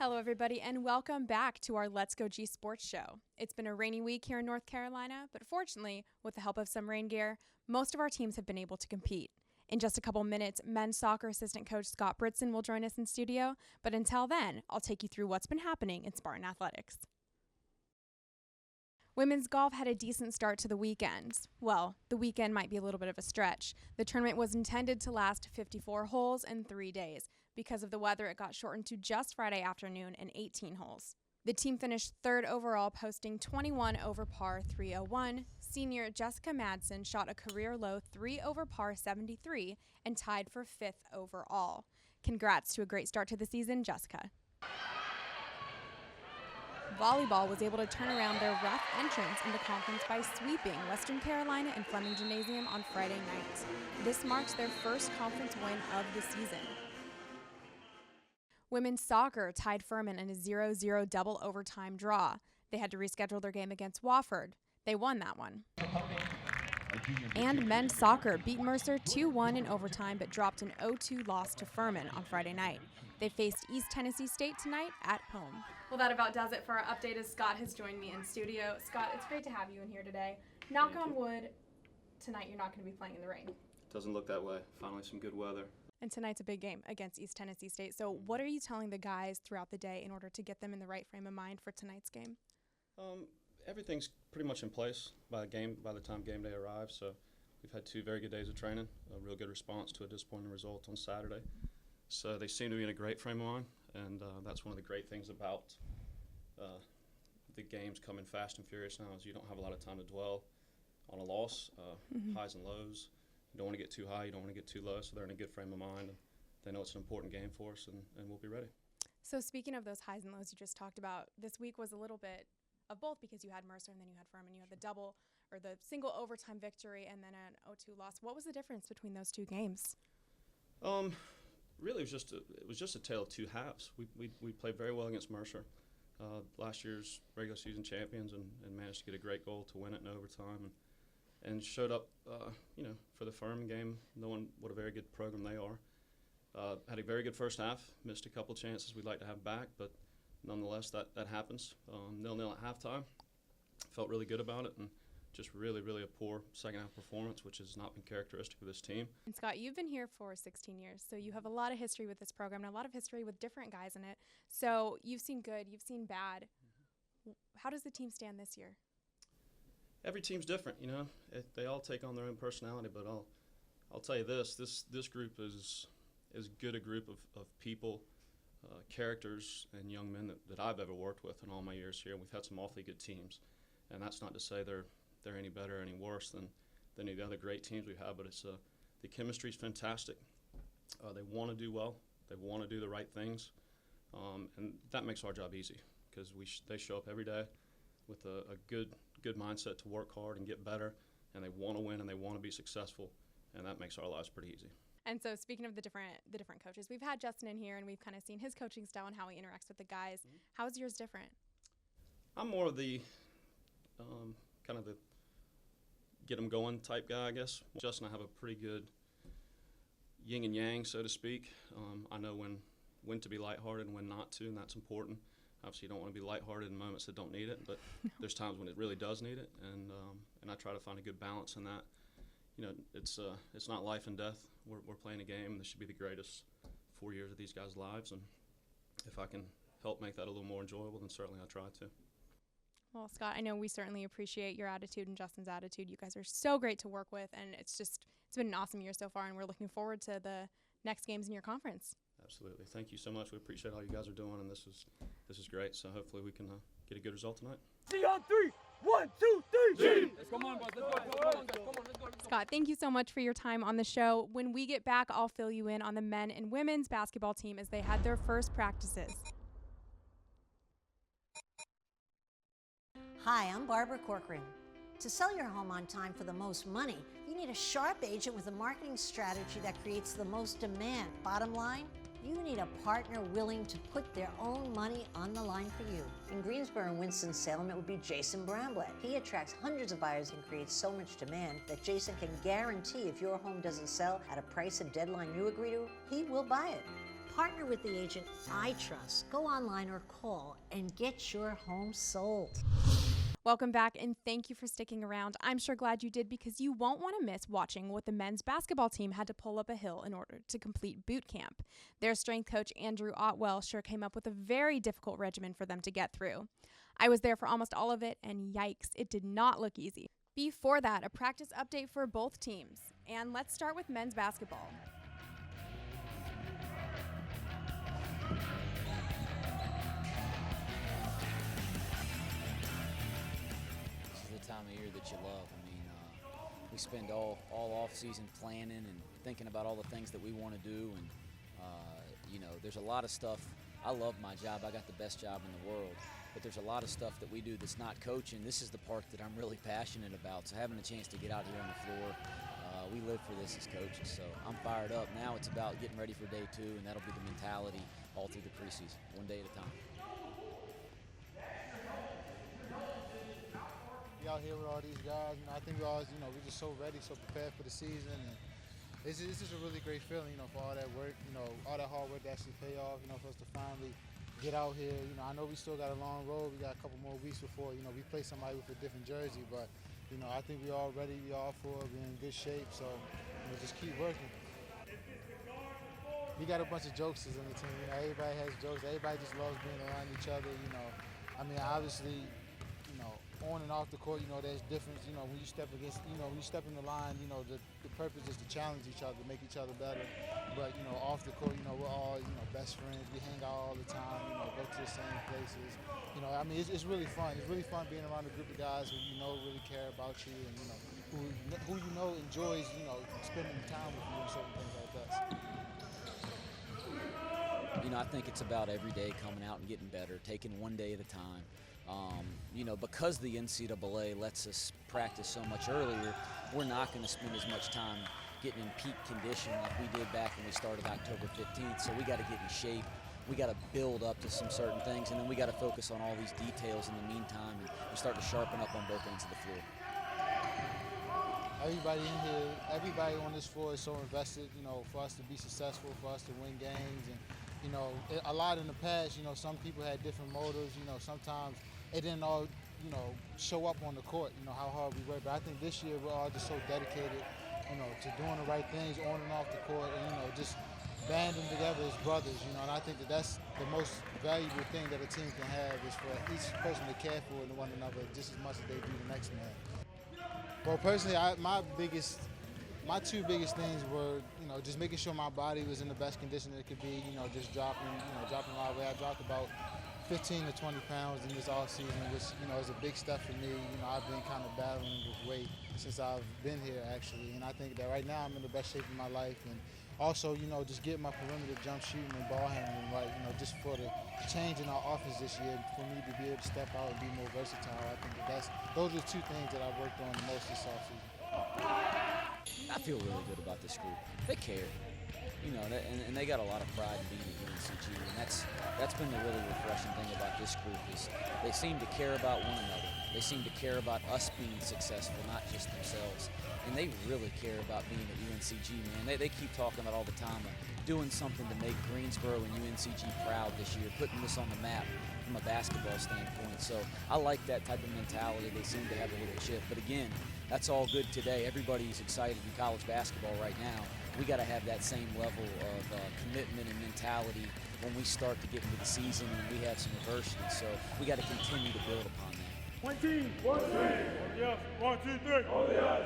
Hello, everybody, and welcome back to our Let's Go G Sports Show. It's been a rainy week here in North Carolina, but fortunately, with the help of some rain gear, most of our teams have been able to compete. In just a couple minutes, men's soccer assistant coach Scott Britson will join us in studio, but until then, I'll take you through what's been happening in Spartan Athletics. Women's golf had a decent start to the weekend. Well, the weekend might be a little bit of a stretch. The tournament was intended to last 54 holes in 3 days. Because of the weather, it got shortened to just Friday afternoon and 18 holes. The team finished third overall, posting 21 over par 301. Senior Jessica Madsen shot a career-low 3 over par 73 and tied for 5th overall. Congrats to a great start to the season, Jessica. Volleyball was able to turn around their rough entrance in the conference by sweeping Western Carolina and Fleming Gymnasium on Friday night. This marks their first conference win of the season. Women's soccer tied Furman in a 0-0 double overtime draw. They had to reschedule their game against Wofford. They won that one. And men's soccer beat Mercer 2-1 in overtime but dropped an 0-2 loss to Furman on Friday night. They faced East Tennessee State tonight at home. Well, that about does it for our update as Scott has joined me in studio. Scott, it's great to have you in here today. Knock on wood, tonight you're not going to be playing in the rain. Doesn't look that way. Finally some good weather. And tonight's a big game against East Tennessee State. So what are you telling the guys throughout the day in order to get them in the right frame of mind for tonight's game? Everything's pretty much in place by the time game day arrives. So we've had 2 very good days of training, a real good response to a disappointing result on Saturday. So they seem to be in a great frame of mind, and that's one of the great things about the games coming fast and furious now is you don't have a lot of time to dwell on a loss, highs and lows. You don't want to get too high, you don't want to get too low, so they're in a good frame of mind. And they know it's an important game for us, and we'll be ready. So speaking of those highs and lows you just talked about, this week was a little bit of both because you had Mercer and then you had Furman. You had the double or the single overtime victory and then an 0-2 loss. What was the difference between those 2 games? Really, it was just a tale of 2 halves. We played very well against Mercer, last year's regular season champions, and managed to get a great goal to win it in overtime. And showed up, for the Furman game, knowing what a very good program they are. Had a very good first half, missed a couple chances we'd like to have back, but nonetheless, that happens. 0-0 at halftime. Felt really good about it, and just really, really a poor second half performance, which has not been characteristic of this team. And Scott, you've been here for 16 years, so you have a lot of history with this program and a lot of history with different guys in it. So you've seen good, you've seen bad. How does the team stand this year? Every team's different, They all take on their own personality, but I'll tell you this group is as good a group of people, characters, and young men that I've ever worked with in all my years here. We've had some awfully good teams, and that's not to say they're any better or any worse than any of the other great teams we've had, but it's the chemistry's fantastic. They want to do well. They want to do the right things, and that makes our job easy because they show up every day with a good mindset to work hard and get better, and they want to win and they want to be successful, and that makes our lives pretty easy. And so speaking of the different coaches, we've had Justin in here and we've kind of seen his coaching style and how he interacts with the guys. How is yours different? I'm more of the kind of the get them going type guy, I guess. Justin and I have a pretty good yin and yang, so to speak. I know when to be lighthearted and when not to, and that's important. Obviously, you don't want to be lighthearted in moments that don't need it, but there's times when it really does need it, and I try to find a good balance in that. It's not life and death. We're playing a game. This should be the greatest 4 years of these guys' lives, and if I can help make that a little more enjoyable, then certainly I try to. Well, Scott, I know we certainly appreciate your attitude and Justin's attitude. You guys are so great to work with, and it's been an awesome year so far, and we're looking forward to the next games in your conference. Absolutely. Thank you so much. We appreciate all you guys are doing, and this is great. So hopefully we can get a good result tonight. See on 3. 1, 2, 3. Let's come on, boys. Let's go. Scott, thank you so much for your time on the show. When we get back, I'll fill you in on the men and women's basketball team as they had their first practices. Hi, I'm Barbara Corcoran. To sell your home on time for the most money, you need a sharp agent with a marketing strategy that creates the most demand. Bottom line, you need a partner willing to put their own money on the line for you. In Greensboro and Winston-Salem, it would be Jason Bramblett. He attracts hundreds of buyers and creates so much demand that Jason can guarantee if your home doesn't sell at a price and deadline you agree to, he will buy it. Partner with the agent I trust. Go online or call and get your home sold. Welcome back, and thank you for sticking around. I'm sure glad you did, because you won't want to miss watching what the men's basketball team had to pull up a hill in order to complete boot camp. Their strength coach, Andrew Otwell, sure came up with a very difficult regimen for them to get through. I was there for almost all of it, and yikes, it did not look easy. Before that, a practice update for both teams. And let's start with men's basketball. Time of year that you love. I mean, we spend all off season planning and thinking about all the things that we want to do, and there's a lot of stuff. I love my job. I got the best job in the world, but there's a lot of stuff that we do that's not coaching. This is the part that I'm really passionate about. So having a chance to get out here on the floor, we live for this as coaches. So I'm fired up. Now it's about getting ready for day 2, and that'll be the mentality all through the preseason, one day at a time. Be out here with all these guys, I think we're just so ready, so prepared for the season, and this is a really great feeling, for all that work, all that hard work to actually pay off, for us to finally get out here. I know we still got a long road, we got a couple more weeks before, we play somebody with a different jersey, but, I think we're all ready, we're all for it, we're in good shape, so, just keep working. We got a bunch of jokesters on the team, everybody has jokes, everybody just loves being around each other, obviously, on and off the court, there's difference, when you step against, when you step in the line, the purpose is to challenge each other, make each other better. But, off the court, we're all, best friends. We hang out all the time, go to the same places. It's really fun. It's really fun being around a group of guys who really care about you, and, who enjoys, spending time with you and certain things like that. I think it's about every day coming out and getting better, taking one day at a time. Because the NCAA lets us practice so much earlier, we're not going to spend as much time getting in peak condition like we did back when we started October 15th. So we got to get in shape. We got to build up to some certain things, and then we got to focus on all these details in the meantime and start to sharpen up on both ends of the floor. Everybody in here, everybody on this floor is so invested, for us to be successful, for us to win games. And, a lot in the past, some people had different motives, sometimes it didn't all, show up on the court, how hard we worked. But I think this year we're all just so dedicated, to doing the right things on and off the court, and, just banding together as brothers, and I think that's the most valuable thing that a team can have, is for each person to care for one another just as much as they do the next man. Well, personally, my two biggest things were, just making sure my body was in the best condition it could be, just dropping a lot of weight. I dropped about 15 to 20 pounds in this offseason, which, is a big step for me. I've been kind of battling with weight since I've been here, actually, and I think that right now I'm in the best shape of my life. And also, just getting my perimeter jump shooting and ball handling right, just for the change in our offense this year, for me to be able to step out and be more versatile. I think those are the two things that I worked on the most this offseason. I feel really good about this group. They care, and they got a lot of pride in being at UNCG, and that's been the really refreshing thing about this group, is they seem to care about one another. They seem to care about us being successful, not just themselves. And they really care about being at UNCG, man. They keep talking about all the time doing something to make Greensboro and UNCG proud this year, putting this on the map from a basketball standpoint. So I like that type of mentality. They seem to have a little chip. But again, that's all good today. Everybody's excited in college basketball right now. We got to have that same level of commitment and mentality when we start to get into the season and we have some adversity. So we got to continue to build upon that. One team, one team. Yes, 1, 2, 3. On the ice.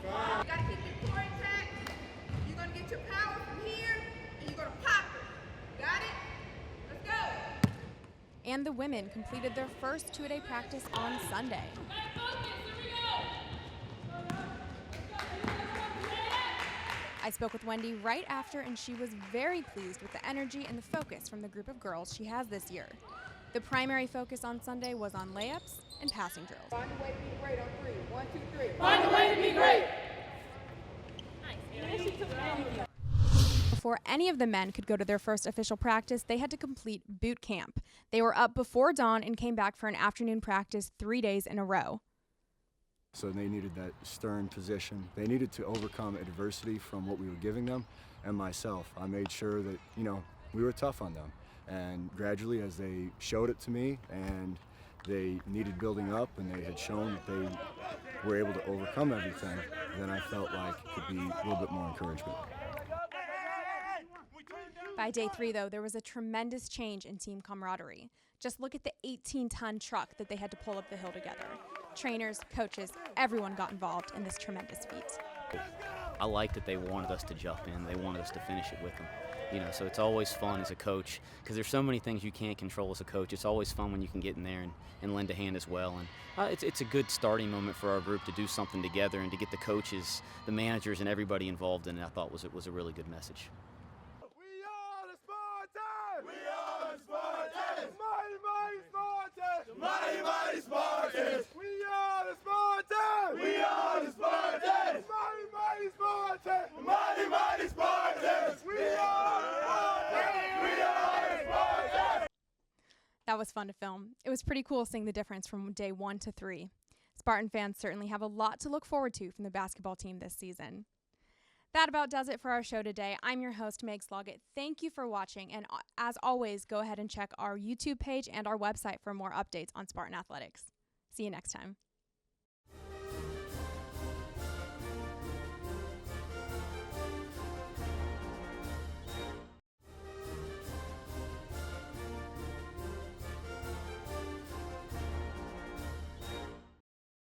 You gotta keep your core intact. You're gonna get your power from here, and you're gonna pop it. Got it? Let's go. And the women completed their first two-a-day practice on Sunday. I spoke with Wendy right after, and she was very pleased with the energy and the focus from the group of girls she has this year. The primary focus on Sunday was on layups and passing drills. Find a way to be great on 3. 1, 2, 3. Find a way to be great. Before any of the men could go to their first official practice, they had to complete boot camp. They were up before dawn and came back for an afternoon practice 3 days in a row. So they needed that stern position. They needed to overcome adversity from what we were giving them, and myself. I made sure that, we were tough on them. And gradually, as they showed it to me and they needed building up and they had shown that they were able to overcome everything, then I felt like it could be a little bit more encouragement. By day 3, though, there was a tremendous change in team camaraderie. Just look at the 18-ton truck that they had to pull up the hill together. Trainers, coaches, everyone got involved in this tremendous feat. I like that they wanted us to jump in. They wanted us to finish it with them. So it's always fun as a coach because there's so many things you can't control as a coach. It's always fun when you can get in there and lend a hand as well. And it's a good starting moment for our group to do something together and to get the coaches, the managers, and everybody involved in it. I thought it was a really good message. We are the Spartans! We are the Spartans! Mighty, mighty Spartans! Mighty, mighty Spartans! We are the Spartans! We are the Spartans! Mighty, mighty Spartans! Mighty, mighty Spartans! We are the Spartans! We are the Spartans! That was fun to film. It was pretty cool seeing the difference from day 1 to 3. Spartan fans certainly have a lot to look forward to from the basketball team this season. That about does it for our show today. I'm your host, Meg Sloggett. Thank you for watching, and as always, go ahead and check our YouTube page and our website for more updates on Spartan Athletics. See you next time.